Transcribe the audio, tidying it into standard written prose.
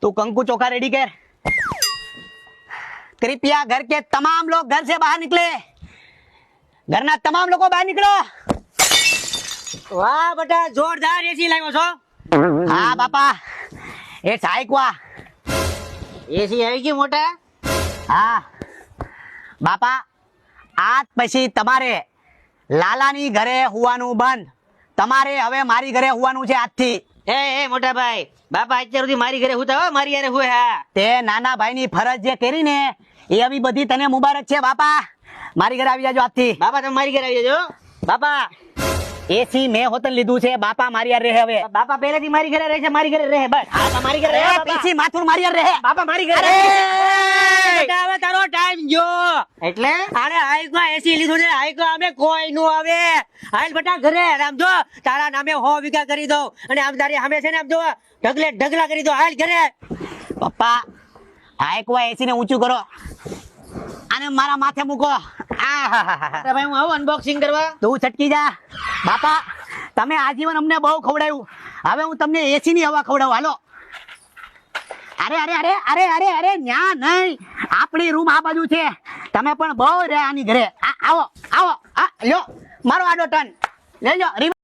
तू कंकु चोखा रेडी कर। कृपया घर के तमाम लोग घर से बाहर निकले। घरना તમામ લોકો બહાર નીકળો। વાહ બેટા જોરદાર એસી લાવ્યો છો। હા બાપા એ સાઈકવા એસી આવી ગઈ મોટા। હા બાપા આજ પછી તમારે લાલાની ઘરે હોવાનું બંધ। તમારે હવે મારી ઘરે હોવાનું છે આજથી। એ મોટા ભાઈ બાપા અત્યાર સુધી મારી ઘરે હુતા હો મારી યારે હુએ હા। તે નાના ભાઈની ફરજ જે કરી ને એ આવી બધી તને મુબારક છે બાપા। મારી ઘરે આવી જાજો આજથી। બાપા તમે મારી ઘરે આવી જજો બાપા। એસી મેં હોતન લીધું છે બાપા મારી યાર રહે હવે। બાપા પહેલેથી મારી ઘરે રહે છે મારી ઘરે રહે બસ। હા તો મારી ઘરે રહે બાપા। પીછી માથું મારી યાર રહે। બાપા મારી ઘરે અરે! બેટા હવે તારો ટાઈમ જો એટલે અરે હાઈકો એસી લીધું ને હાઈકો અમે કોઈ નું આવે હાલ બેટા ઘરે આમ જો તારા નામે 100 વીઘા કરી દઉં અને આમ તારી સામે છે ને આમ જો ઢગલા કરી દો હાલ ઘરે। પપ્પા આ એકવાર એસી ને ઊંચું કરો અને મારા માથે મૂકો। આહાહાહા। ભાઈ હું આવું અનબોક્સિંગ કરવા। તું છટકી જા બાપા। તમે આજીવન અમને બહુ ખવડાવ્યું હવે હું તમને એસી ની હવા ખવડાવું હાલો। અરે અરે અરે અરે અરે અરે ન્યા નહીં આપણી રૂમ આ બાજુ છે। તમે પણ બહુ રે આની ઘરે આવો આવો આ લ્યો મારો આડો ટન લઈ લો।